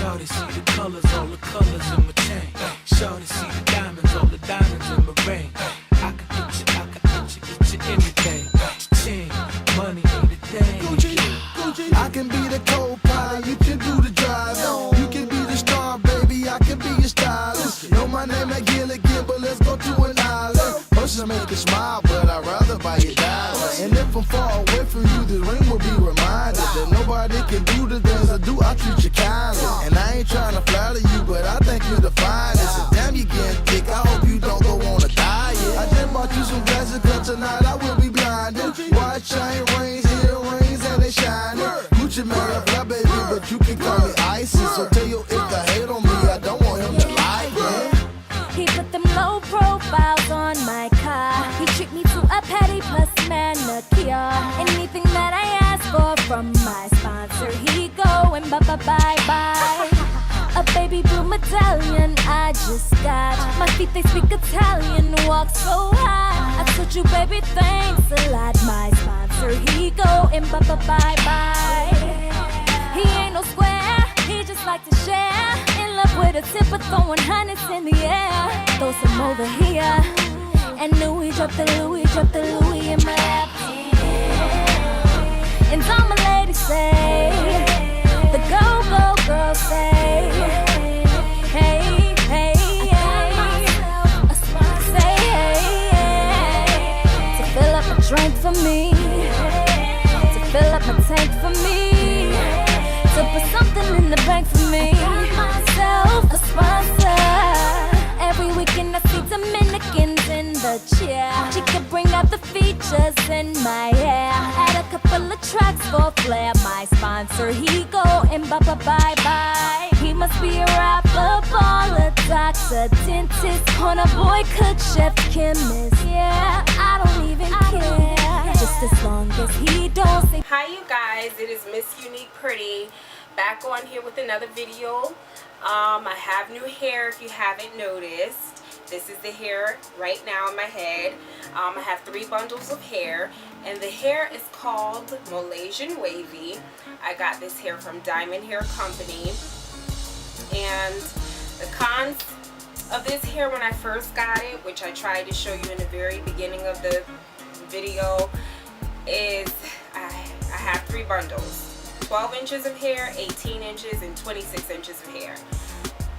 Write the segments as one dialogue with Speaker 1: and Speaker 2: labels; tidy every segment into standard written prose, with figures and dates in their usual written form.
Speaker 1: Shawty see the colors, all the colors in my chain. Shawty see the diamonds, all the diamonds in my ring. I could get you anything. Ching, money ain't a thing.
Speaker 2: I can be the co-pilot, you can do the driving. You can be the star, baby, I can be your stylist. Know my name like Gilligan, but let's go to an island. First I make you smile, but I'd rather buy you diamonds. And if I'm far away from you, the ring will be reminded that nobody can do the things I do, I treat you kindly. And I ain't trying to flatter you, but I think you're the finest. And damn, you getting thick, I hope you don't go on a diet. I just bought you some glasses, cause tonight I will be blinded. Watch chain rings, earrings, and they shining. Gucci man, I fly, baby, but you can call me Isis. So tell your if the hate on me, I don't want him to like it.
Speaker 3: He put them low profiles on my car. He treat me to a petty plus manicure. Anything that I ask for from my sponsor, he go and bye. A baby blue medallion I just got. My feet, they speak Italian, walk so high. I told you, baby, thanks a lot. My sponsor, he go and bye. He ain't no square, he just like to share. In love with a tip of throwing hundreds in the air. Throw some over here. And Louis drop the Louis in my lap. And all my ladies say, the go girls say, hey, say hey, to fill up a drink for me, to fill up my tank for me, to put something in the bank for me. Myself a sponsor. Every weekend I see Dominicans in the chair. She could bring out the features in my hair. Add a couple of tracks for flair. My sponsor, he go and bye. He must be a rapper, baller, doctor, dentist, corner boy, cook, chef, chemist. Yeah, I don't even care. Just as long as he don't say.
Speaker 4: Hi you guys, it is Miss Unique Pretty back on here with another video. I have new hair if you haven't noticed. This is the hair right now in my head. I have 3 bundles of hair, and the hair is called Malaysian Wavy. I got this hair from Diamond Hair Company, and the cons of this hair when I first got it, which I tried to show you in the very beginning of the video, is I have 3 bundles. 12 inches of hair, 18 inches, and 26 inches of hair.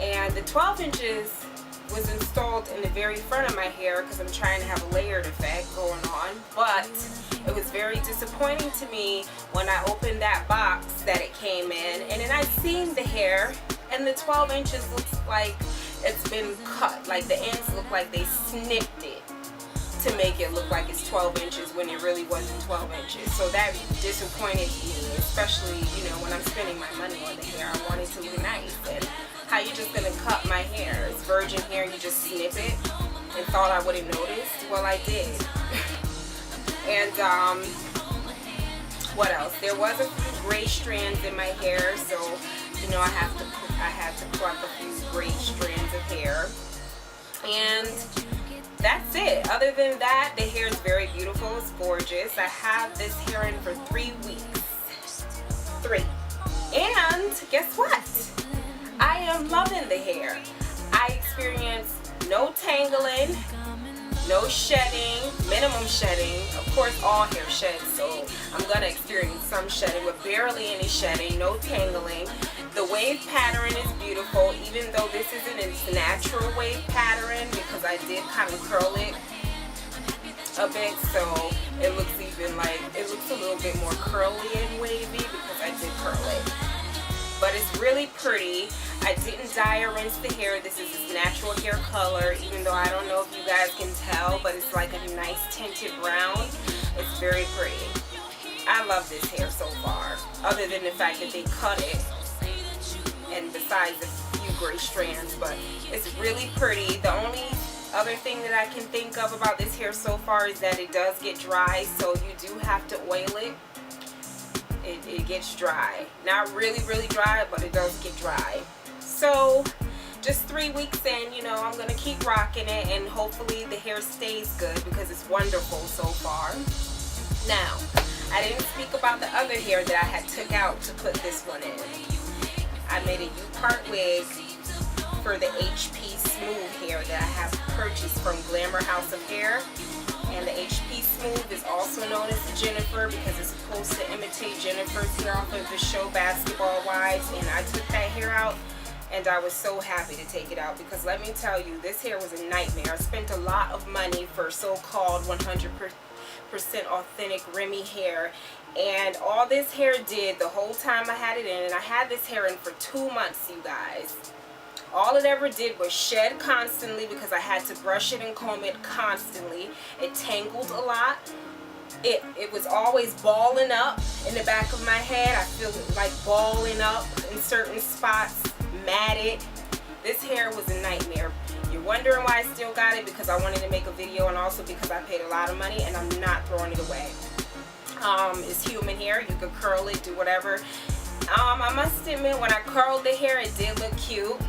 Speaker 4: And the 12 inches was installed in the very front of my hair because I'm trying to have a layered effect going on. But it was very disappointing to me when I opened that box that it came in. And then I seen the hair, and the 12 inches looks like it's been cut. Like the ends look like they snipped it to make it look like it's 12 inches when it really wasn't 12 inches. So that disappointed me, especially, you know, when I'm spending my money on the hair. I want it to look nice. And how you just gonna cut my hair? It's virgin hair, you just snip it and thought I wouldn't notice? Well, I did. And what else? There was a few gray strands in my hair, so you know I had to pluck a few gray strands of hair. And that's it. Other than that, the hair is very beautiful. It's gorgeous. I have this hair in for 3 weeks. 3. And guess what? I am loving the hair. I experienced no tangling, no shedding, minimum shedding. Of course, all hair sheds, so I'm going to experience some shedding, but barely any shedding, no tangling. The wave pattern is beautiful, even though this isn't its natural wave pattern, because I did kind of curl it a bit, so it looks a little bit more curly and wavy because I did curl it. But it's really pretty. I didn't dye or rinse the hair. This is its natural hair color, even though I don't know if you guys can tell, but it's like a nice tinted brown. It's very pretty. I love this hair so far, other than the fact that they cut it, and besides a few gray strands, but it's really pretty. The only other thing that I can think of about this hair so far is that it does get dry, so you do have to oil it. It gets dry. Not really dry, but it does get dry. So just 3 weeks in, you know, I'm going to keep rocking it, and hopefully the hair stays good because it's wonderful so far. Now, I didn't speak about the other hair that I had took out to put this one in. I I made a U-part wig for the HP Smooth hair that I have purchased from Glamour House of Hair. And the HP Smooth is also known as the Jennifer because it's supposed to imitate Jennifer's hair off of the show Basketball Wives. And I took that hair out and I was so happy to take it out because let me tell you, this hair was a nightmare. I spent a lot of money for so-called 100% authentic Remy hair, and all this hair did the whole time I had it in, and I had this hair in for 2 months, you guys. All it ever did was shed constantly because I had to brush it and comb it constantly. It tangled a lot. It was always balling up in the back of my head. I feel it like balling up in certain spots, matted. This hair was a nightmare. You're wondering why I still got it? Because I wanted to make a video, and also because I paid a lot of money and I'm not throwing it away. It's human hair. You could curl it, do whatever. I must admit, when I curled the hair, it did look cute.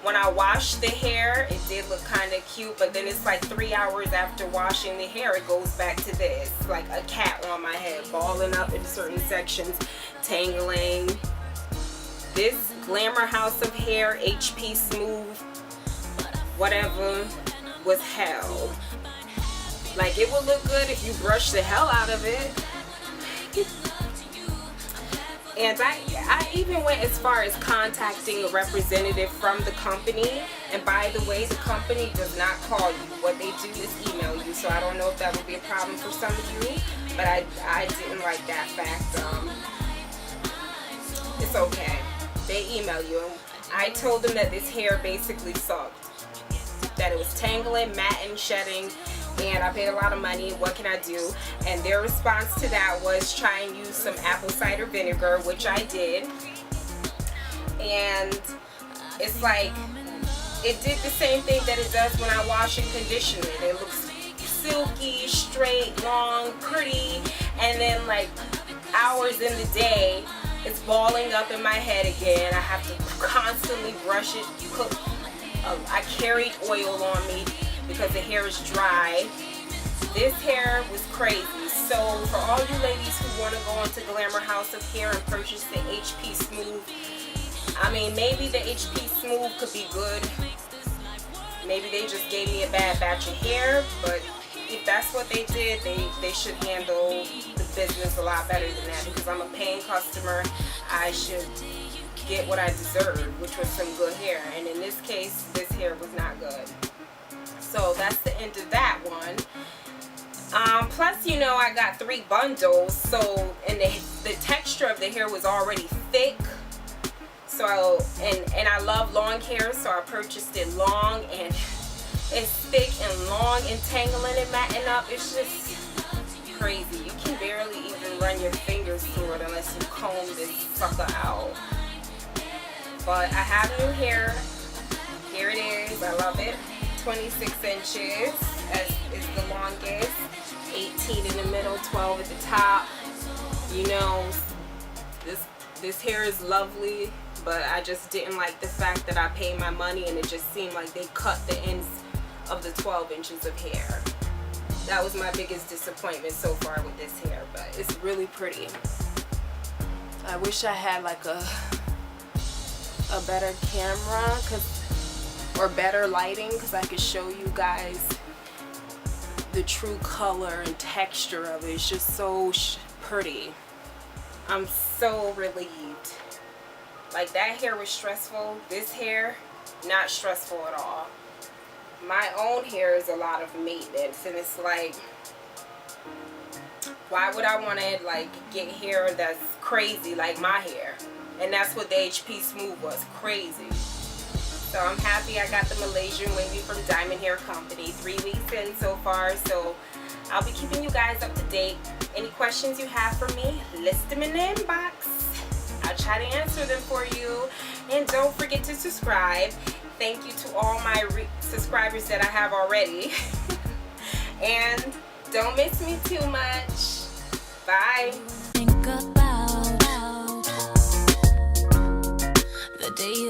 Speaker 4: When I washed the hair, it did look kind of cute, but then it's like 3 hours after washing the hair, it goes back to this, like a cat on my head, balling up in certain sections, tangling. This Glamour House of Hair HP Smooth, whatever, was hell. Like, it would look good if you brush the hell out of it. And I even went as far as contacting a representative from the company. And by the way, the company does not call you. What they do is email you. So I don't know if that would be a problem for some of you. But I didn't like that fact. It's okay. They email you. I told them that this hair basically sucked. That it was tangling, matting, shedding. And I paid a lot of money. What can I do? And their response to that was try and use some apple cider vinegar, which I did. And it's like, it did the same thing that it does when I wash and condition it. It looks silky, straight, long, pretty. And then like hours in the day, it's balling up in my head again. I have to constantly brush it. I carried oil on me because the hair is dry. This hair was crazy. So for all you ladies who want to go onto Glamour House of Hair and purchase the HP Smooth, I mean, maybe the HP Smooth could be good. Maybe they just gave me a bad batch of hair, but if that's what they did, they should handle the business a lot better than that, because I'm a paying customer. I should get what I deserve, which was some good hair. And in this case, this hair was not good. So that's the end of that one. Plus, you know, I got 3 bundles, so, and the texture of the hair was already thick. So, and I love long hair, so I purchased it long, and it's thick and long and tangling and matting up. It's just crazy. You can barely even run your fingers through it unless you comb this sucker out. But I have new hair. Here it is. I love it. 26 inches is the longest. 18 in the middle, 12 at the top. You know, this hair is lovely, but I just didn't like the fact that I paid my money and it just seemed like they cut the ends of the 12 inches of hair. That was my biggest disappointment so far with this hair, but it's really pretty. I wish I had like a better camera or better lighting, because I could show you guys the true color and texture of it. It's just so pretty. I'm so relieved. Like, that hair was stressful. This hair, not stressful at all. My own hair is a lot of maintenance, and it's like, why would I want to like get hair that's crazy like my hair? And that's what the HP Smooth was, crazy. So I'm happy I got the Malaysian wavy from Diamond Hair Company. 3 weeks in so far, so I'll be keeping you guys up to date. Any questions you have for me, list them in the inbox. I'll try to answer them for you. And don't forget to subscribe. Thank you to all my subscribers that I have already. And don't miss me too much. Bye.
Speaker 3: Think about the day